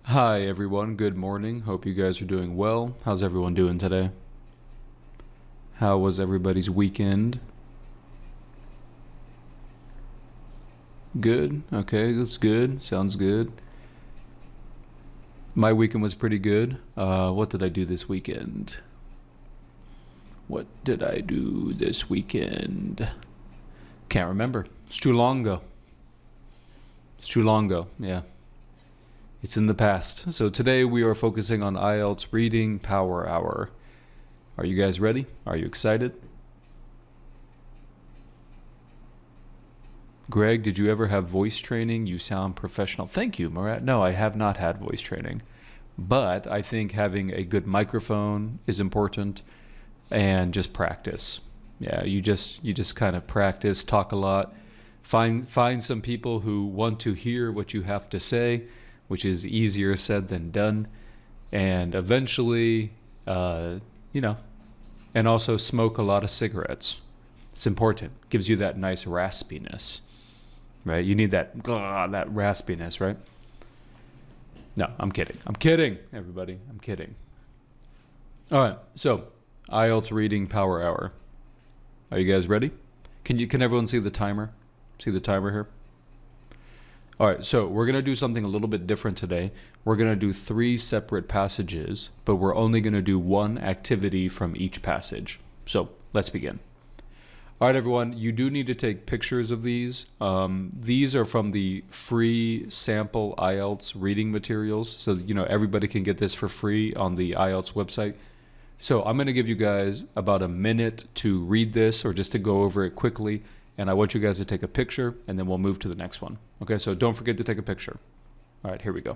Hi everyone, good morning. Hope you guys are doing well. How's everyone doing today? How was everybody's weekend? Good? Okay, that's good. Sounds good. My weekend was pretty good. What did I do this weekend? What did I do this weekend? Can't remember. It's too long ago. It's too long ago, yeah. It's in the past. So today we are focusing on IELTS Reading Power Hour. Are you guys ready? Are you excited? Greg, did you ever have voice training? You sound professional. Thank you, Murat. No, I have not had voice training. But I think having a good microphone is important and just practice. Yeah, you just kind of practice, talk a lot. Find some people who want to hear what you have to say, which is easier said than done. And eventually, uh, you know, and also smoke a lot of cigarettes. It's important. Gives you that nice raspiness, right? You need that raspiness, right? No, I'm kidding. I'm kidding, everybody. I'm kidding. All right. So, IELTS Reading Power Hour. Are you guys ready? Can everyone see the timer? See the timer here? All right, so we're going to do something a little bit different today. We're going to do 3 separate passages, but we're only going to do one activity from each passage. So let's begin. All right, everyone, you do need to take pictures of these. These are from the free sample IELTS reading materials. So, everybody can get this for free on the IELTS website. So I'm going to give you guys about a minute to read this or just to go over it quickly. And I want you guys to take a picture and then we'll move to the next one. Okay, so don't forget to take a picture. All right, here we go.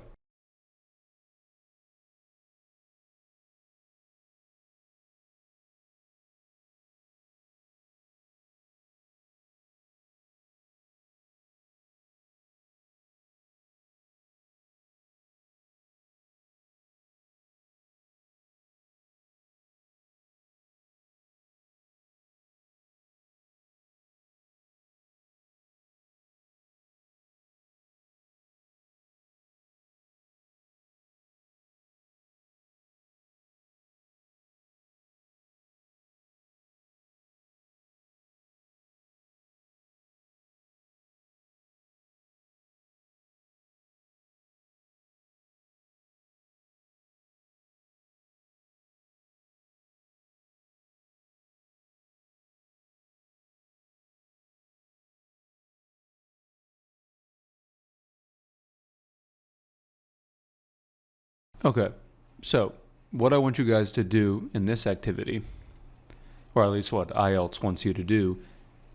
Okay, so what I want you guys to do in this activity, or at least what IELTS wants you to do,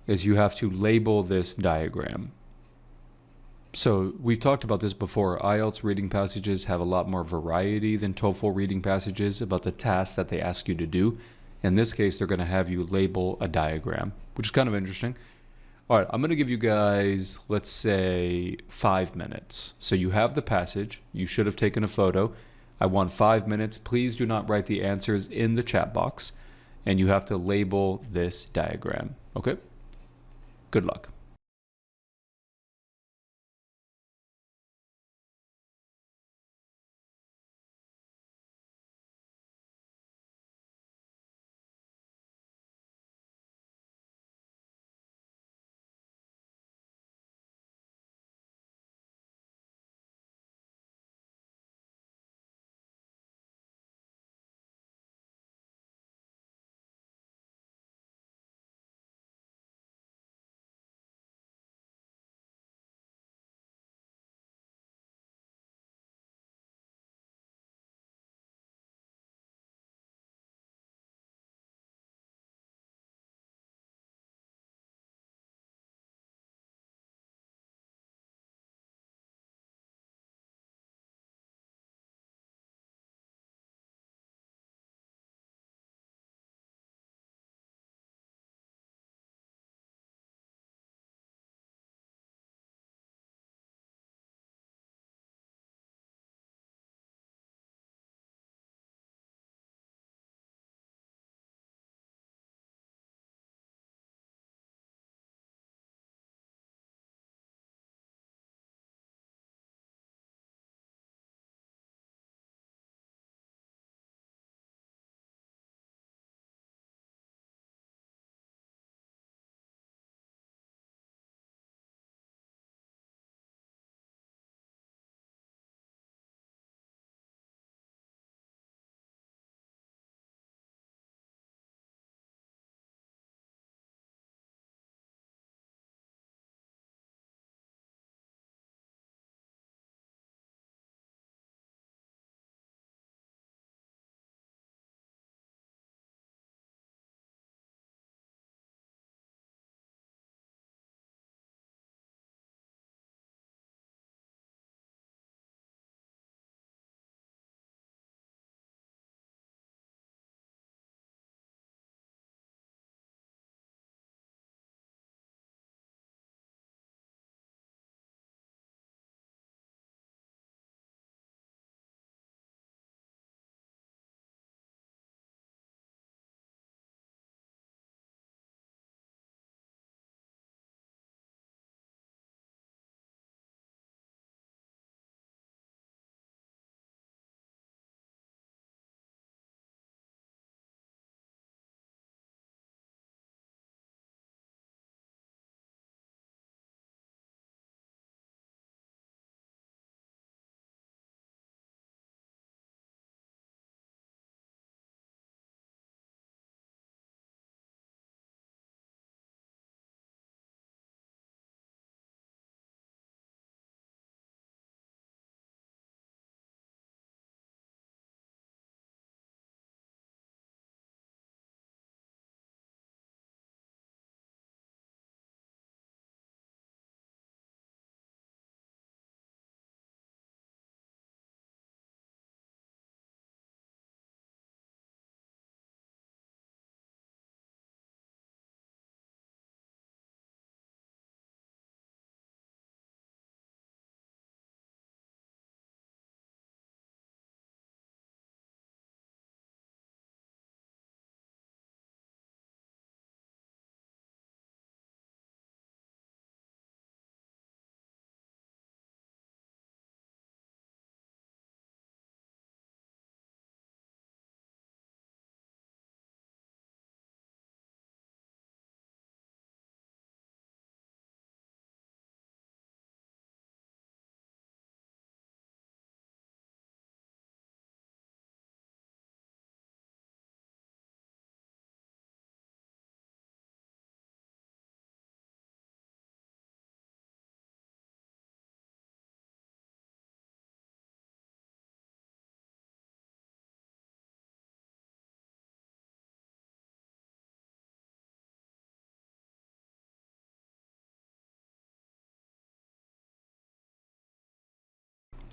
is you have to label this diagram. So we've talked about this before. IELTS reading passages have a lot more variety than TOEFL reading passages about the tasks that they ask you to do. In this case, they're going to have you label a diagram, which is kind of interesting. All right, I'm going to give you guys, let's say, 5 minutes. So you have the passage. You should have taken a photo. I want 5 minutes. Please do not write the answers in the chat box. And you have to label this diagram. Okay? Good luck.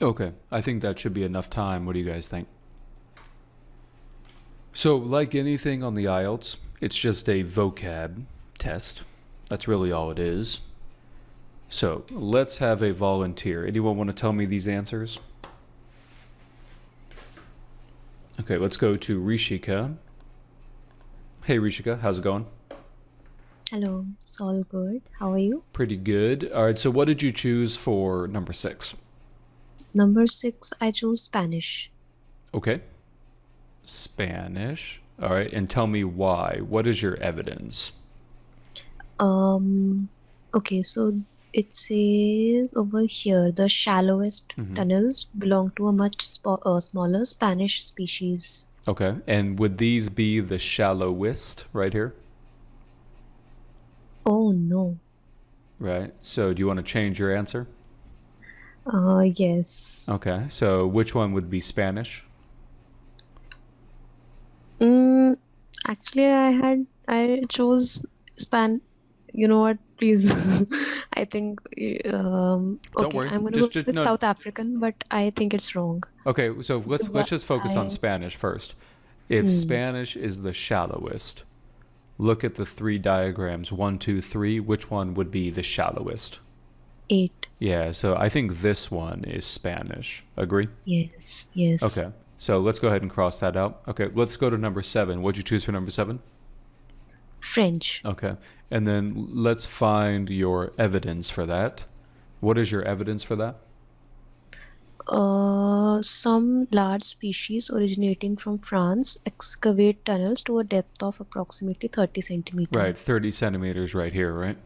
Okay, I think that should be enough time. What do you guys think? So, like anything on the IELTS, it's just a vocab test. That's really all it is. So, let's have a volunteer. Anyone want to tell me these answers? Okay, let's go to Rishika. Hey, Rishika, how's it going? Hello, it's all good. How are you? Pretty good. All right, so what did you choose for number six? Number six, I chose Spanish. Okay, Spanish. All right, and tell me why. What is your evidence? Um, okay, so it says over here the shallowest Mm-hmm. tunnels belong to a much smaller Spanish species. Okay, and would these be the shallowest right here? Oh no. Right. So, do you want to change your answer? Yes. Okay, so which one would be Spanish? Mm, actually, I chose Span. You know what? Please, I think. Don't Okay, worry. I'm gonna go Just with no. South African, but I think it's wrong. Okay, so let's Because just focus on I. Spanish first. If Hmm. Spanish is the shallowest, look at the three diagrams, one, two, three. Which one would be the shallowest? 8. Yeah, so I think this one is Spanish. Agree? Yes, yes. Okay. So let's go ahead and cross that out. Okay, let's go to number seven. What'd you choose for number seven? French. Okay. And then let's find your evidence for that. What is your evidence for that? Some large species originating from France excavate tunnels to a depth of approximately 30 centimeter. Right, 30 centimeters right here, right?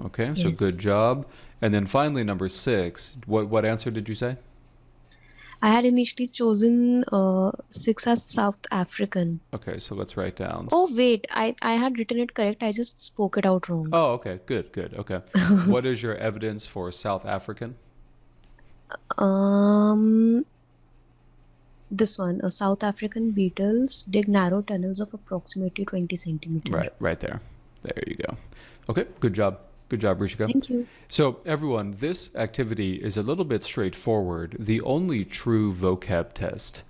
Okay, so good Yes. job. And then finally, number six. What answer did you say? I had initially chosen 6 as South African. Okay, so let's write down. Oh, wait, I had written it correct. I just spoke it out wrong. Oh, okay, good, good. Okay. What is your evidence for South African? Um, this one, South African beetles dig narrow tunnels of approximately 20 centimeter. Right, right there. There you go. Okay, good job. Good job, Rishika. Thank you. So, everyone, this activity is a little bit straightforward. The only true vocab test,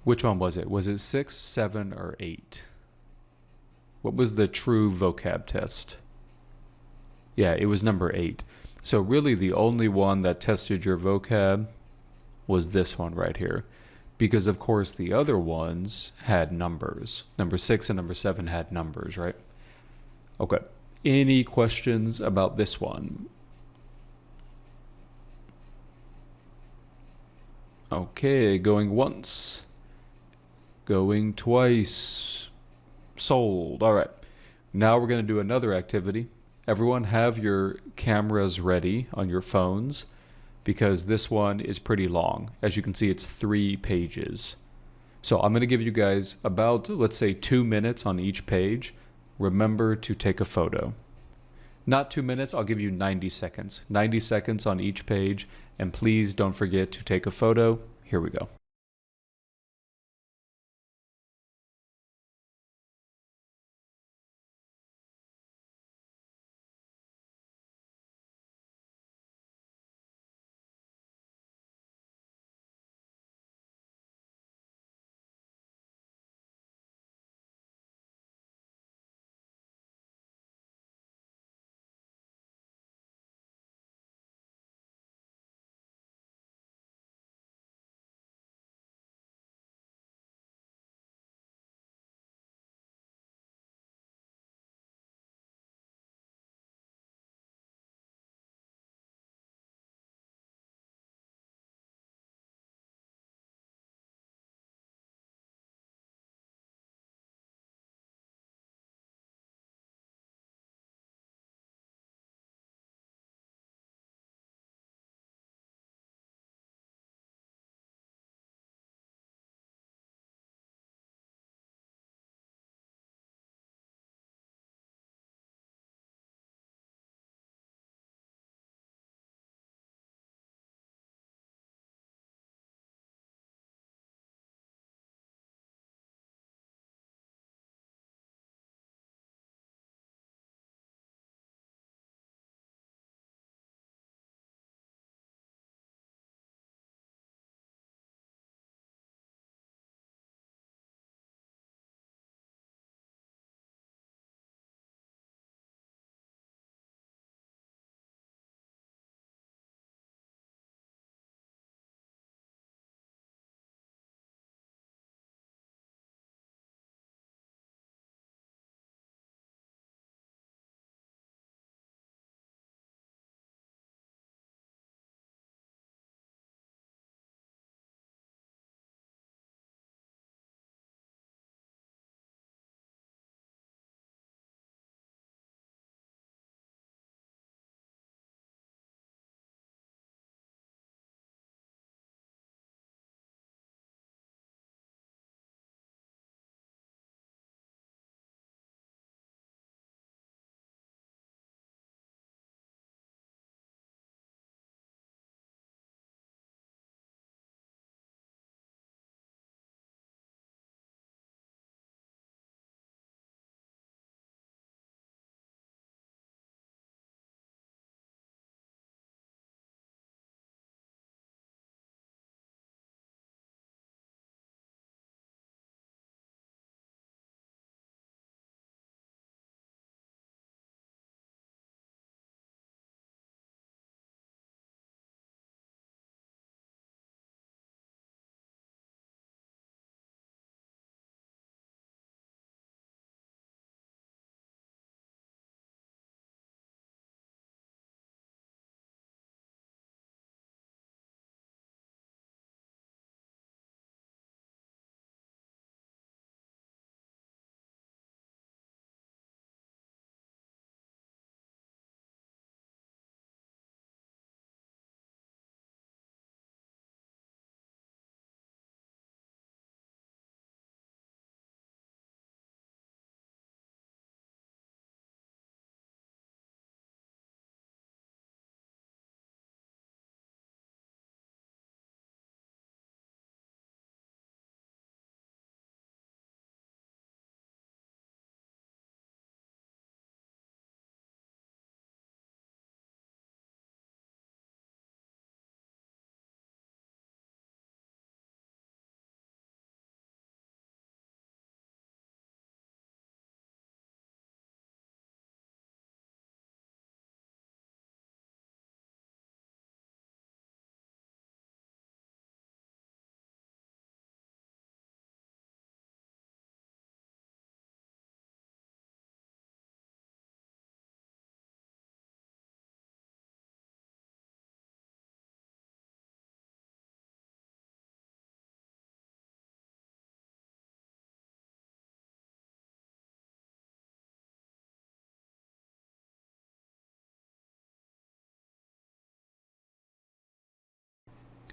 which one was it? Was it six, seven, or eight? What was the true vocab test? Yeah, it was number eight. So, really, the only one that tested your vocab was this one right here. Because, of course, the other ones had numbers. Number six and number seven had numbers, right? Okay. Any questions about this one? Okay, going once, going twice. Sold. All right. Now we're going to do another activity. Everyone have your cameras ready on your phones because this one is pretty long. As you can see, it's 3 pages. So I'm going to give you guys about, let's say, 2 minutes on each page. Remember to take a photo. Not 2 minutes, I'll give you 90 seconds. 90 seconds on each page. And please don't forget to take a photo. Here we go.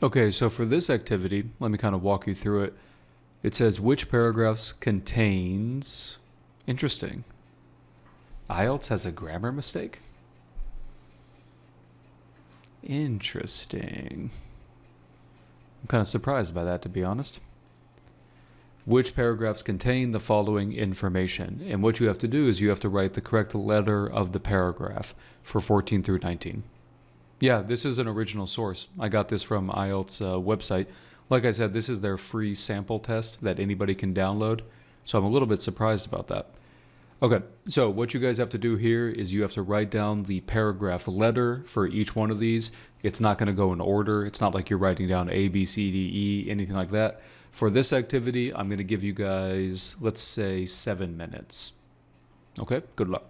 Okay, so for this activity, let me kind of walk you through it. It says which paragraphs contains. Interesting. IELTS has a grammar mistake? Interesting. I'm kind of surprised by that, to be honest. Which paragraphs contain the following information? And what you have to do is you have to write the correct letter of the paragraph for 14 through 19. Yeah, this is an original source. I got this from IELTS website. Like I said, this is their free sample test that anybody can download. So I'm a little bit surprised about that. Okay, so what you guys have to do here is you have to write down the paragraph letter for each one of these. It's not going to go in order. It's not like you're writing down A, B, C, D, E, anything like that. For this activity, I'm going to give you guys, let's say, 7 minutes. Okay, good luck.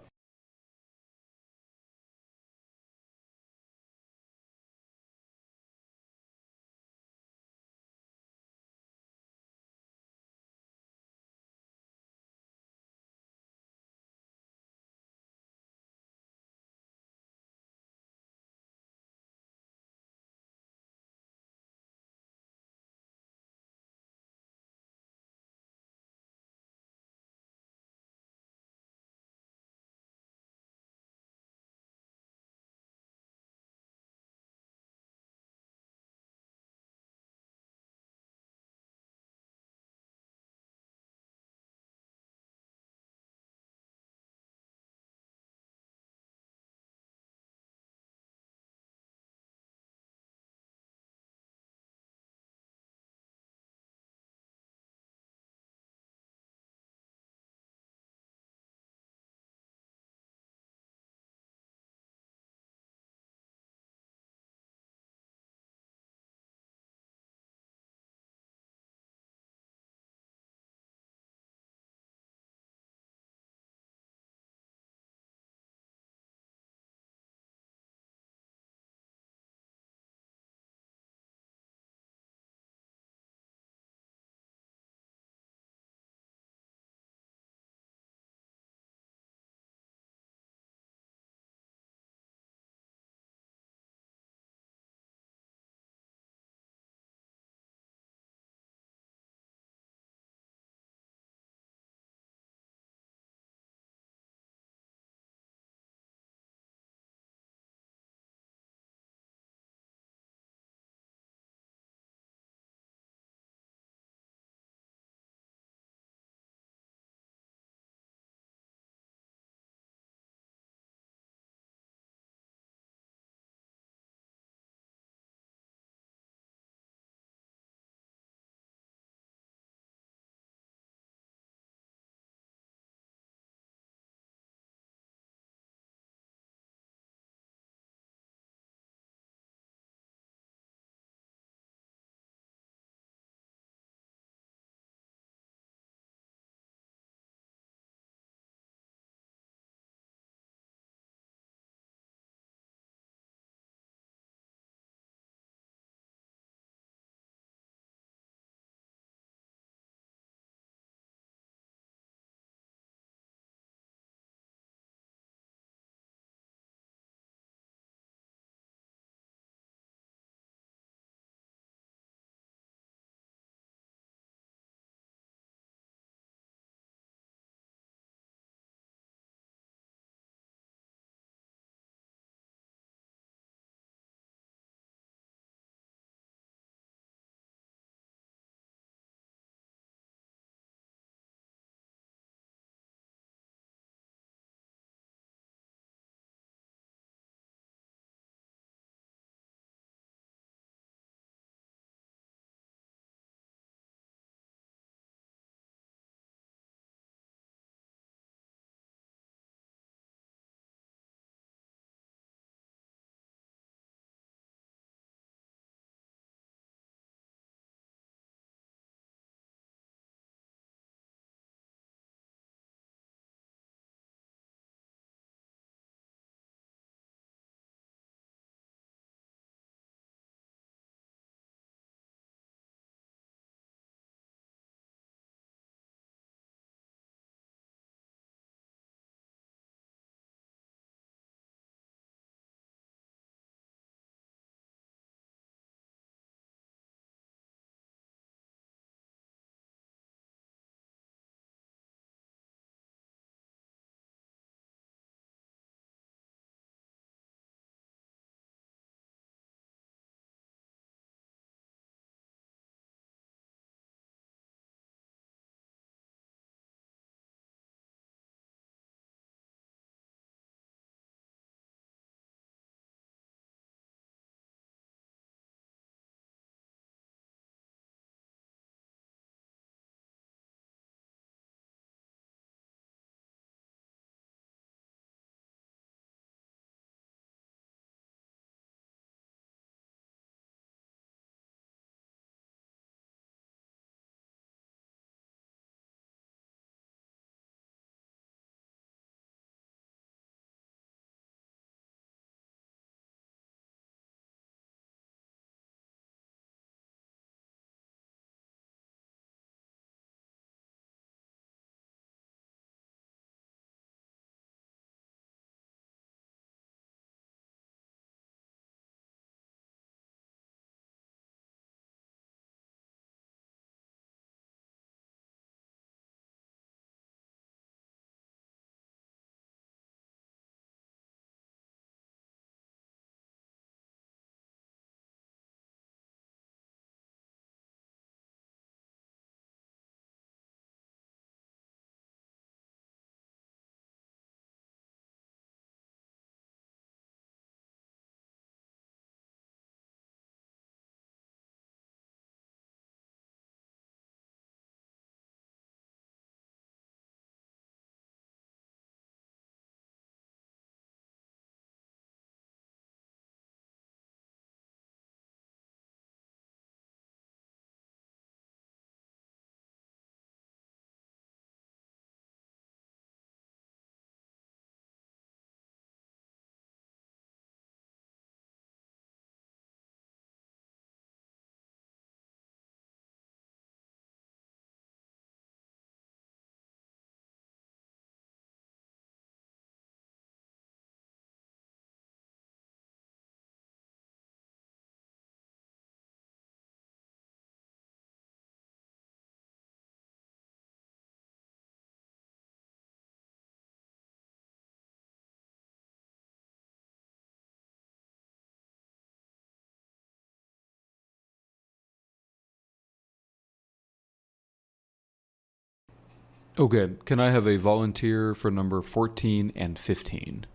Okay, can I have a volunteer for number 14 and 15?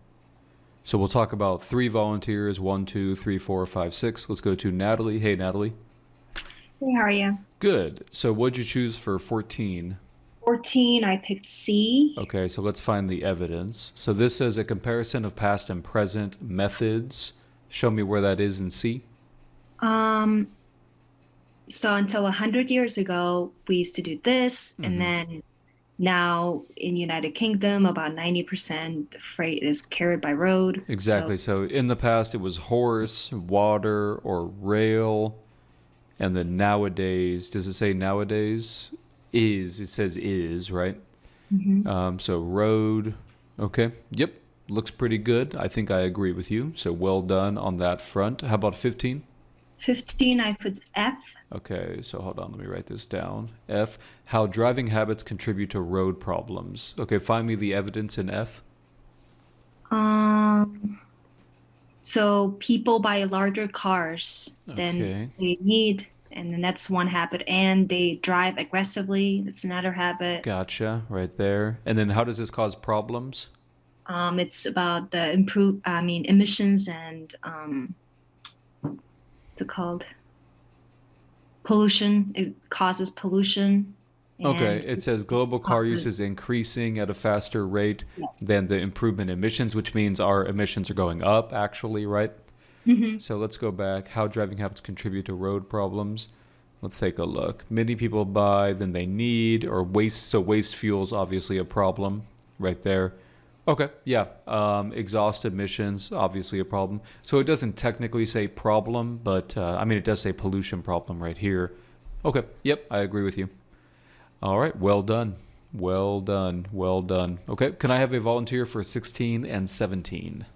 So we'll talk about 3 volunteers, 1, 2, 3, 4, 5, 6. Let's go to Natalie. Hey, Natalie. Hey, how are you? Good. So what'd you choose for 14? 14, I picked C. Okay, so let's find the evidence. So this says a comparison of past and present methods. Show me where that is in C. Um, so until 100 years ago, we used to do this, and Mhm. then now in United Kingdom, about 90% freight is carried by road. Exactly. So in the past, it was horse, water, or rail. And then nowadays, does it say nowadays? It says is, right? Mhm. So road. Okay. Yep. Looks pretty good. I think I agree with you. So well done on that front. How about 15? 15, I put F. Okay, so hold on, let me write this down. F, how driving habits contribute to road problems. Okay, find me the evidence in F. Um, so people buy larger cars than Okay, they need, and then that's one habit. And they drive aggressively. That's another habit. gotcha, right there. And then how does this cause problems? It's about the emissions and what's it called? Pollution. It causes pollution Okay, and it it says global car use causes, is increasing at a faster rate yes. than the improvement in emissions, which means our emissions are going up, actually, right? Hmm. So let's go back. How driving habits contribute to road problems. Let's take a look. Many people buy than they need, or waste. So waste fuel's obviously a problem right there. Okay, yeah. Exhaust emissions, obviously a problem. So it doesn't technically say problem, but I mean, it does say pollution problem right here. Okay, yep, I agree with you. All right, well done. Well done. Well done. Okay, can I have a volunteer for 16 and 17?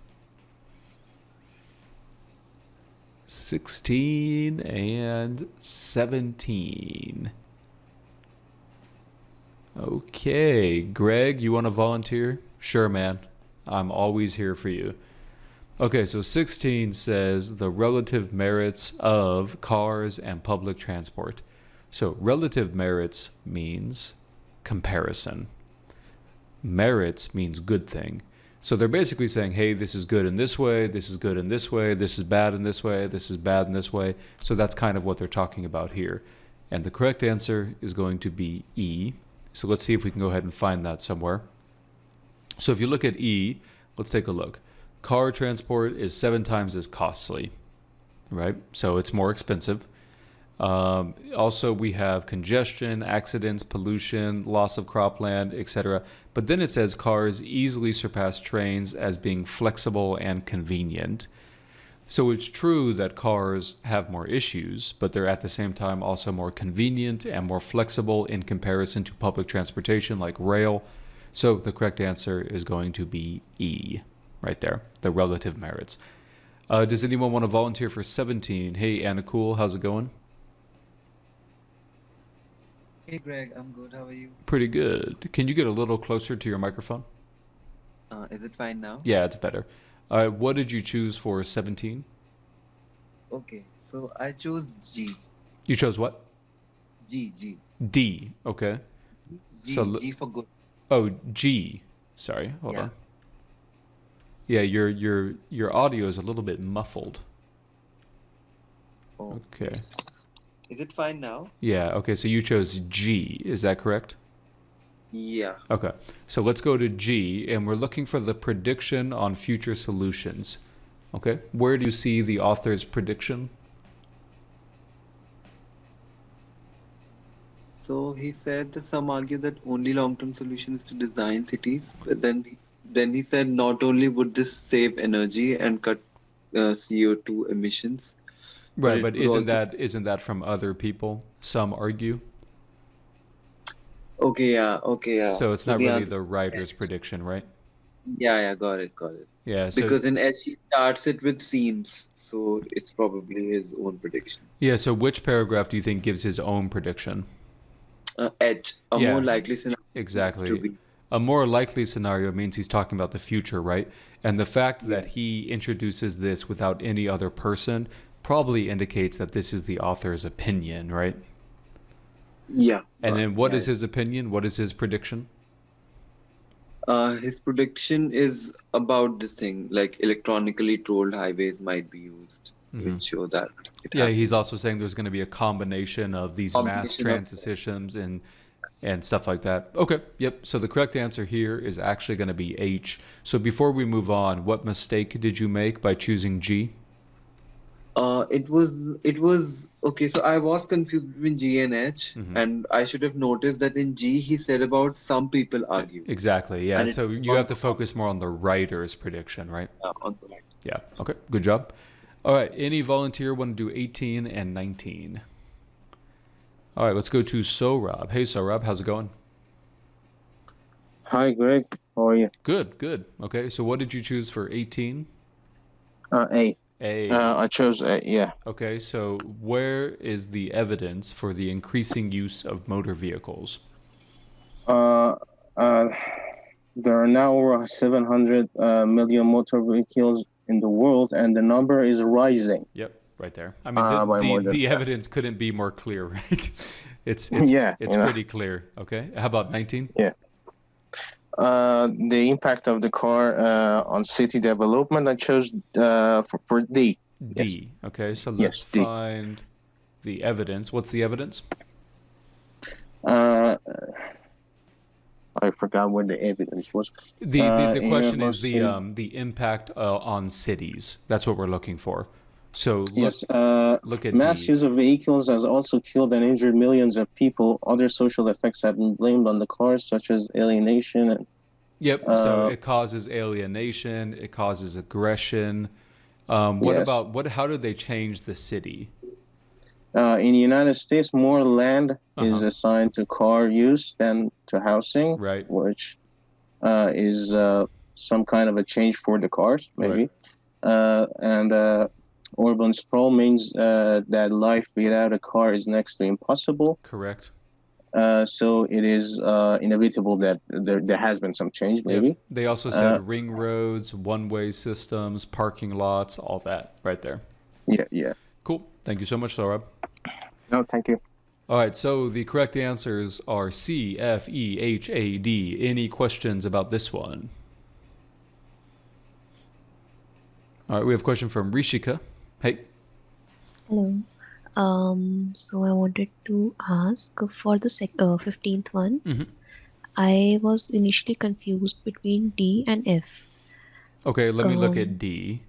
16 and 17. Okay, Greg, you want to volunteer? Sure, man. I'm always here for you. Okay, so 16 says the relative merits of cars and public transport. So, relative merits means comparison. Merits means good thing. So they're basically saying, hey, this is good in this way, this is good in this way, this is bad in this way, this is bad in this way. So that's kind of what they're talking about here. And the correct answer is going to be E. So let's see if we can go ahead and find that somewhere. So if you look at E, let's take a look. Car transport is 7 times as costly, right? So it's more expensive. Also, we have congestion, accidents, pollution, loss of cropland, etc. But then it says cars easily surpass trains as being flexible and convenient. So it's true that cars have more issues, but they're at the same time also more convenient and more flexible in comparison to public transportation like rail. So the correct answer is going to be E, right there, the relative merits. Does anyone want to volunteer for 17? Hey, Anna Cool, how's it going? Hey Greg, I'm good. How are you? Pretty good. Can you get a little closer to your microphone? Is it fine now? Yeah, it's better. What did you choose for 17? Okay, so I chose G. You chose what? G. D. Okay. So, G for good. oh, G. Sorry, hold Yeah. on. Yeah, your audio is a little bit muffled. Oh, Okay. is it fine now? Yeah, okay, so you chose G. Is that correct? Yeah. Okay. So let's go to G, and we're looking for the prediction on future solutions. Okay. Where do you see the author's prediction? So he said that some argue that only long-term solution is to design cities, but then he said not only would this save energy and cut CO2 emissions, but Right, it but would also. isn't that from other people? Some argue. Okay, yeah. So it's So not the really answer the is writer's H. prediction, right? Yeah, got it. Yeah, so Because in H he starts it with seems, so it's probably his own prediction. yeah, so which paragraph do you think gives his own prediction? H, a more Yeah, likely scenario seems to exactly. be. A more likely scenario means he's talking about the future, right? And the fact Yeah. that he introduces this without any other person probably indicates that this is the author's opinion, right? Yeah. And then what is yeah. his opinion? What is his prediction? His prediction is about this thing, like electronically tolled highways might be used, which show that it Yeah, happens. he's also saying there's going to be a combination of these mass Combination of transit systems and stuff like that. Okay, yep. So the correct answer here is actually going to be H. So before we move on, what mistake did you make by choosing G? It was okay. So I was confused between G and H, and I should have noticed that in G he said about some people argue, Exactly, yeah. and it So was you on have to focus more on the writer's prediction, right? on the right. Yeah, okay, good job. All right, any volunteer want to do 18 and 19? All right, let's go to Sohrab. Hey, Sohrab, how's it going? Hi, Greg. How are you? Good, good. Okay, so what did you choose for 18? A. A. I chose A. Yeah. Okay, so where is the evidence for the increasing use of motor vehicles? Uh, uh, there are now over 700 million motor vehicles in the world, and the number is rising. Yep, right there. I mean, By more than the that. evidence couldn't be more clear, right? It's Yeah, it's pretty clear. Okay, how about 19? Yeah. The impact of the car on city development. I chose for D. D. Okay, so Yes, let's D. find the evidence. What's the evidence? Uh, I forgot what the evidence was. The question is let's the impact on cities. That's what we're looking for. So Yes, look at mass D. use of vehicles has also killed and injured millions of people. Other social effects have been blamed on the cars, such as alienation and Yep. So it causes alienation. It causes aggression. What yes. about what? How did they change the city? In the United States, more land is Uh-huh. assigned to car use than to housing, Right. which is some kind of a change for the cars, maybe. And urban sprawl means that life without a car is next to impossible. Correct. So it is inevitable that there has been some change, maybe. Yep. They also said ring roads, one-way systems, parking lots, all that right there. Yeah. Cool. Thank you so much, Saurabh. No, thank you. All right, so the correct answers are C, F, E, H, A, D. Any questions about this one? All right, we have a question from Rishika. Hey. Hello. So I wanted to ask for the 15th one. Mhm. I was initially confused between D and F. Okay, let me look at D.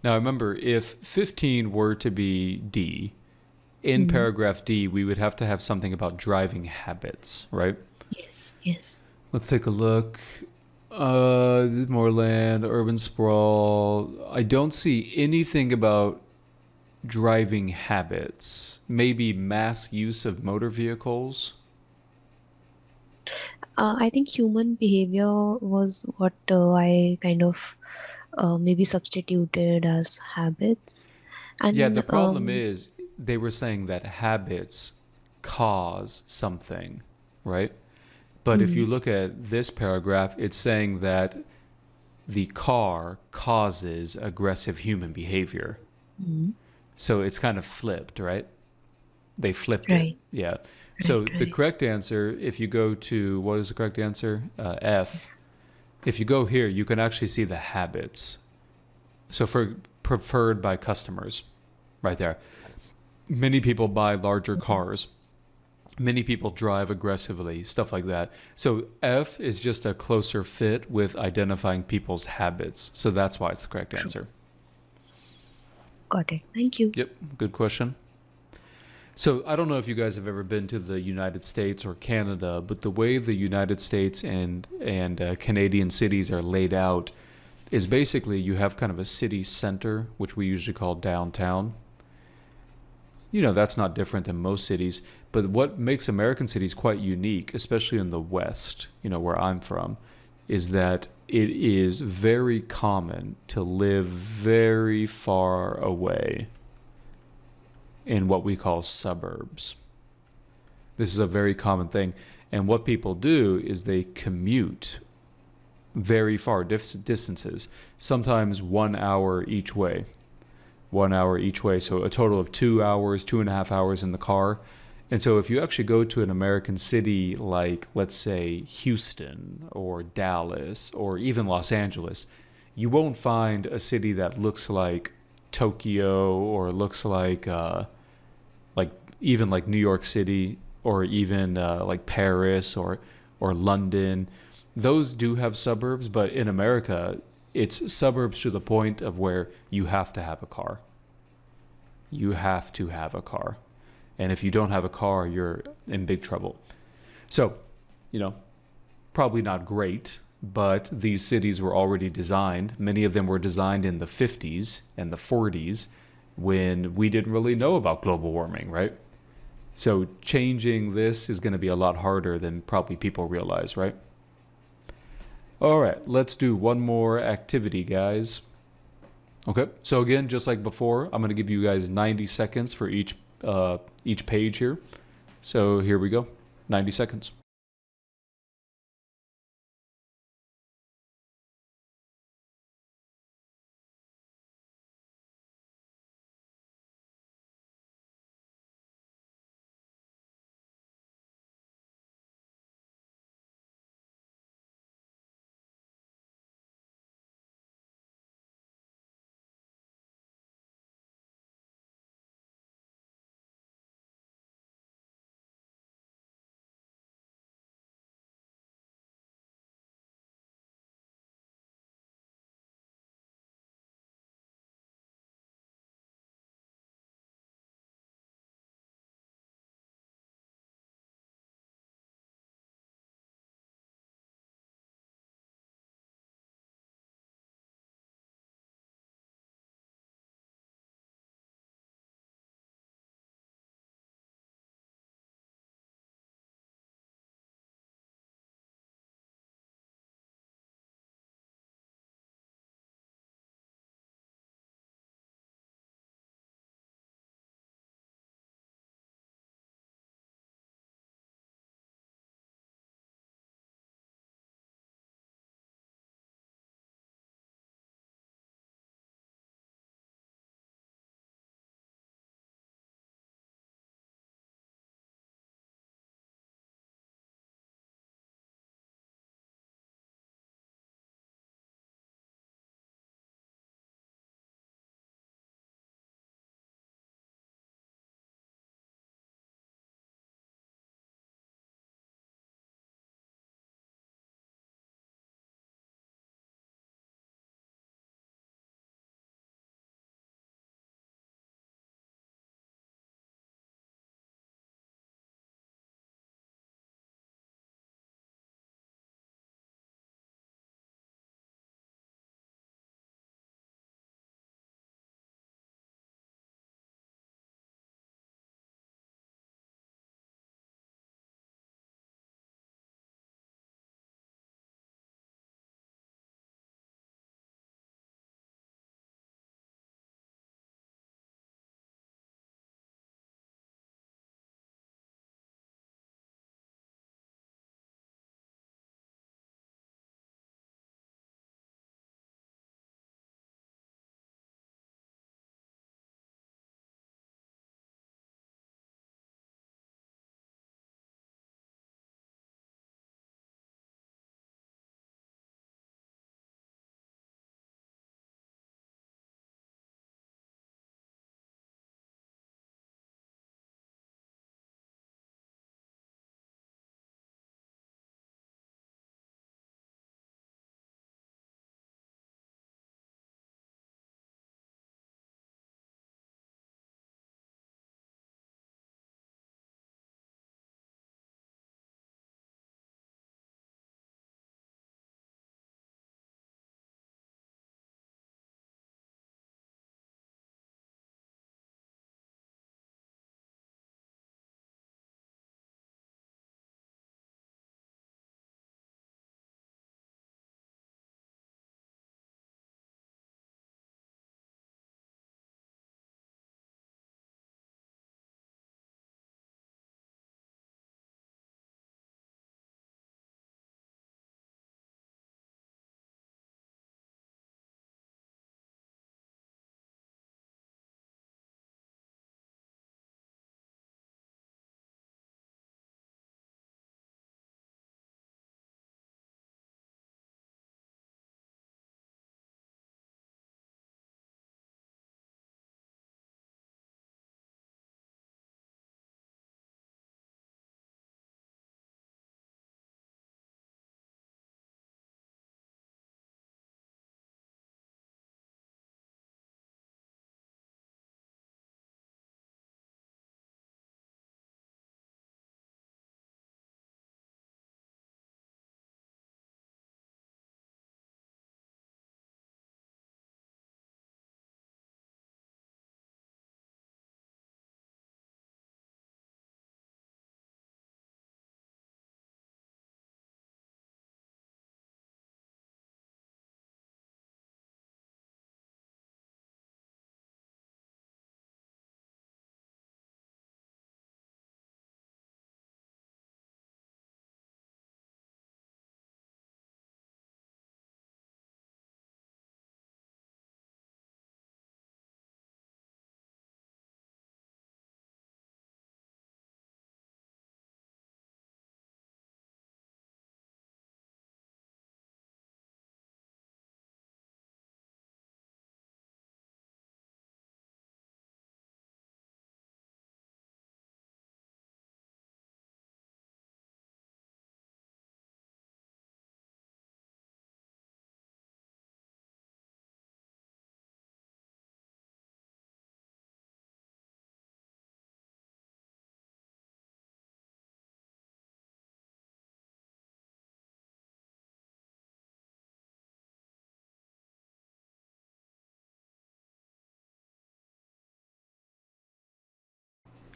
Now remember, if 15 were to be D, in paragraph D, we would have to have something about driving habits, right? Yes. Let's take a look. More land, urban sprawl. I don't see anything about driving habits. Maybe mass use of motor vehicles. I think human behavior was what I kind of maybe substituted as habits. And Yeah, the problem is they were saying that habits cause something, right? But if you look at this paragraph, it's saying that the car causes aggressive human behavior. So it's kind of flipped, right? They flipped it. Right. Yeah. So Right, the right. correct answer, if you go to, what is the correct answer? F. If you go here, you can actually see the habits. So for preferred by customers, right there. Many people buy larger cars. Many people drive aggressively, stuff like that. So F is just a closer fit with identifying people's habits. So that's why it's the correct answer. Got it. Thank you. Yep, good question. So I don't know if you guys have ever been to the United States or Canada, but the way the United States and Canadian cities are laid out is basically you have kind of a city center, which we usually call downtown. You know, that's not different than most cities, but what makes American cities quite unique, especially in the West, you know, where I'm from, is that it is very common to live very far away in what we call suburbs. This is a very common thing. And what people do is they commute very far distances, sometimes 1 hour each way. 1 hour each way, so a total of 2 hours, 2.5 hours in the car. And so if you actually go to an American city like, let's say, Houston or Dallas or even Los Angeles, you won't find a city that looks like Tokyo or looks like even like New York City or even like Paris or London. Those do have suburbs, but in America, it's suburbs to the point of where you have to have a car. You have to have a car. And if you don't have a car, you're in big trouble. So, you know, probably not great, but these cities were already designed. Many of them were designed in the 50s and the 40s when we didn't really know about global warming, right? So changing this is going to be a lot harder than probably people realize, right? All right, let's do one more activity, guys. Okay, so again, just like before, I'm going to give you guys 90 seconds for each page here. So here we go, 90 seconds.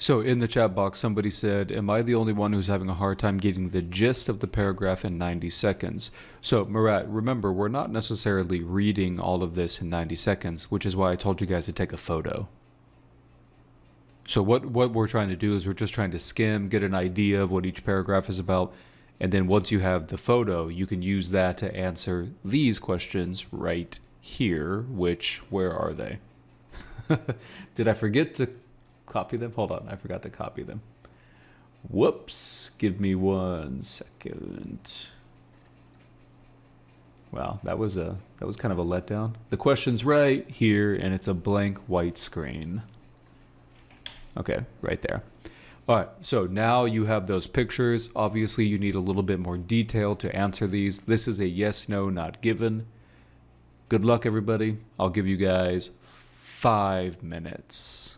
So in the chat box, somebody said, am I the only one who's having a hard time getting the gist of the paragraph in 90 seconds? So Murat, remember, we're not necessarily reading all of this in 90 seconds, which is why I told you guys to take a photo. So what we're trying to do is we're just trying to skim, get an idea of what each paragraph is about. And then once you have the photo, you can use that to answer these questions right here, which, where are they? Did I forget to copy them? Hold on, I forgot to copy them. Whoops, give me 1 second. Wow, that was kind of a letdown. The question's right here, and it's a blank white screen. Okay, right there. All right, so now you have those pictures. Obviously, you need a little bit more detail to answer these. This is a yes, no, not given. Good luck, everybody. I'll give you guys 5 minutes.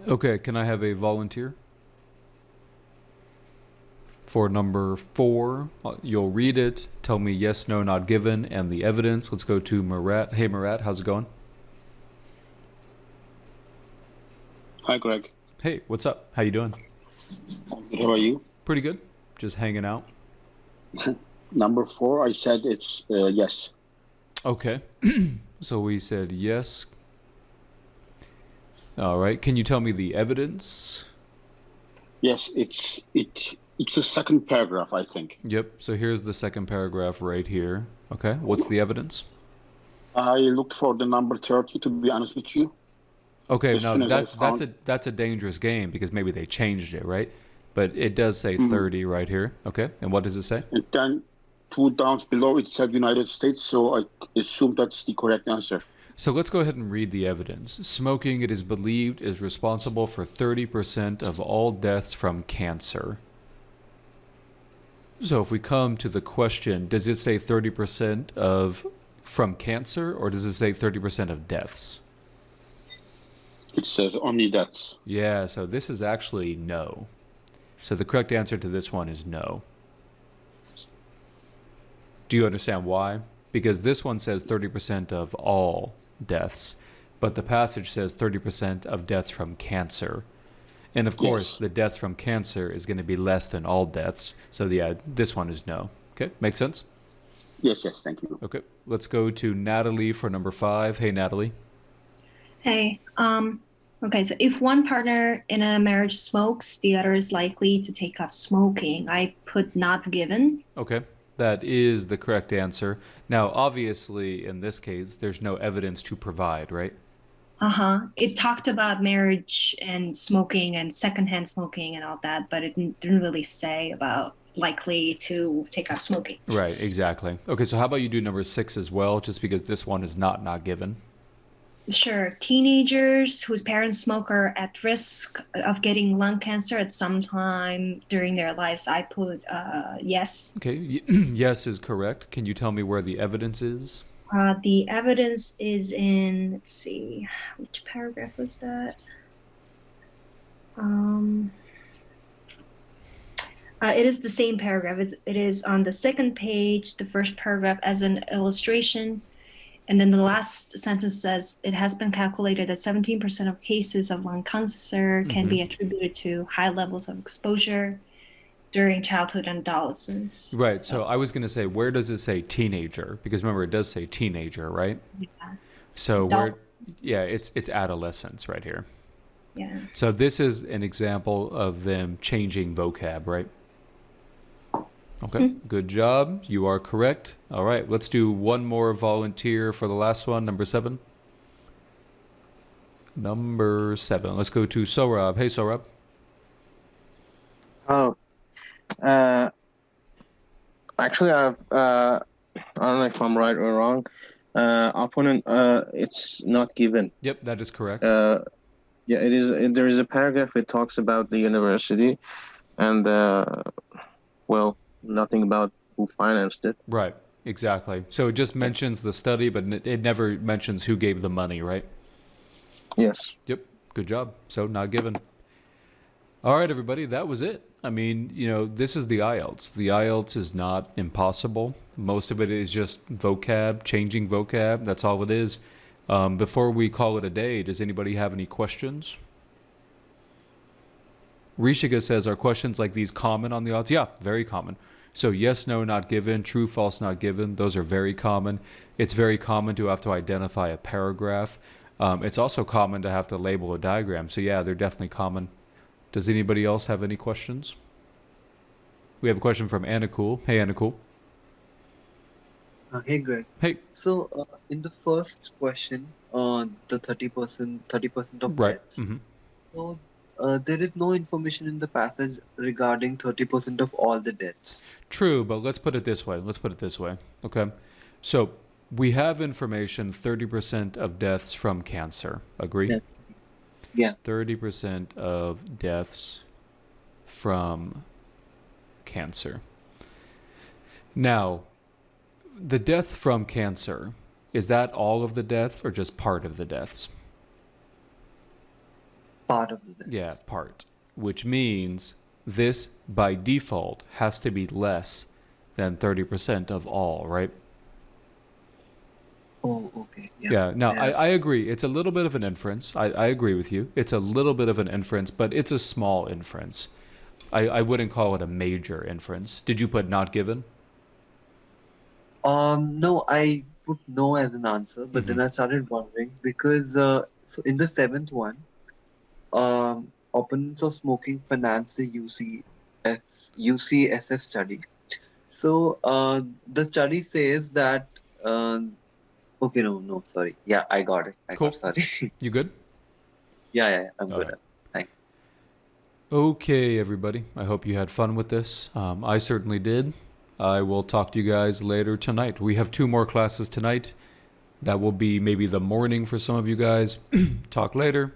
Okay, can I have a volunteer? For number 4, you'll read it, tell me yes, no, not given, and the evidence. Let's go to Murat. Hey, Murat, how's it going? Hi, Greg. Hey, what's up? How you doing? How are you? Pretty good. Just hanging out. Number 4, I said it's yes. Okay. So we said yes. All right. Can you tell me the evidence? Yes, it's the second paragraph, I think. Yep. So here's the second paragraph right here. Okay. What's the evidence? I looked for the number 30, to be honest with you. Okay. As Now soon as I that's a dangerous game because maybe they changed it, right? But it does say 30 right here. Okay. And what does it say? And then 2 down below, it said United States, so I assume that's the correct answer. So let's go ahead and read the evidence. Smoking, it is believed, is responsible for 30% of all deaths from cancer. So if we come to the question, does it say 30% of from cancer, or does it say 30% of deaths? It says only deaths. Yeah, so this is actually no. So the correct answer to this one is no. Do you understand why? Because this one says 30% of all deaths, but the passage says 30% of deaths from cancer. And of course, Yes. the deaths from cancer is going to be less than all deaths. So yeah, this one is no. Okay, makes sense? Yes, thank you. Okay, let's go to Natalie for number 5. Hey, Natalie. Hey, okay, so if one partner in a marriage smokes, the other is likely to take up smoking. I put not given. Okay, that is the correct answer. Now, obviously, in this case, there's no evidence to provide, right? It talked about marriage and smoking and secondhand smoking and all that, but it didn't really say about likely to take up smoking. Right, exactly. Okay, so how about you do number 6 as well, just because this one is not given. Sure. Teenagers whose parents smoke are at risk of getting lung cancer at some time during their lives. I put yes. Okay, yes is correct. Can you tell me where the evidence is? The evidence is in, let's see, which paragraph was that? It is the same paragraph. It is on the second page, the first paragraph as an illustration. And then the last sentence says, it has been calculated that 17% of cases of lung cancer can be attributed to high levels of exposure during childhood and adolescence. Right, so I was going to say, where does it say teenager? Because remember, it does say teenager, right? Yeah. So Adult. it's adolescence right here. Yeah. So this is an example of them changing vocab, right? Okay, good job. You are correct. All right, let's do one more volunteer for the last one, number 7. Number 7. Let's go to Sorab. Hey, Sorab. Oh, actually, I don't know if I'm right or wrong. Opponent, it's not given. Yep, that is correct. Yeah, it is. There is a paragraph. It talks about the university, and well, nothing about who financed it. Right, exactly. So it just mentions the study, but it never mentions who gave the money, right? Yes. Yep, good job. So not given. All right, everybody, that was it. I mean, this is the IELTS. The IELTS is not impossible. Most of it is just vocab, changing vocab. That's all it is. Before we call it a day, does anybody have any questions? Rishika says, are questions like these common on the IELTS? Yeah, very common. So yes, no, not given, true, false, not given. Those are very common. It's very common to have to identify a paragraph. It's also common to have to label a diagram. So yeah, they're definitely common. Does anybody else have any questions? We have a question from Anakul. Hey, Anakul. Hey, Greg. Hey. So, in the first question, the 30% of Right. deaths. So, there is no information in the passage regarding 30% of all the deaths. True, but let's put it this way. Okay. So we have information 30% of deaths from cancer. Agree? Yes. Yeah. 30% of deaths from cancer. Now, the death from cancer, is that all of the deaths or just part of the deaths? Part of the Yeah, deaths. part. Which means this, by default, has to be less than 30% of all, right? Oh, okay. Yeah, no, Yeah. I agree. It's a little bit of an inference. I agree with you. It's a little bit of an inference, but it's a small inference. I wouldn't call it a major inference. Did you put not given? No, I put no as an answer, but then Mhm. I started wondering because so in the seventh one, opponents of smoking finance the UCSF study. So the study says that okay, no, sorry. Yeah, I got it. I got Cool. sorry. You good? Yeah, I'm All good. right. Thanks. Okay, everybody. I hope you had fun with this. I certainly did. I will talk to you guys later tonight. We have 2 more classes tonight. That will be maybe the morning for some of you guys. Talk later.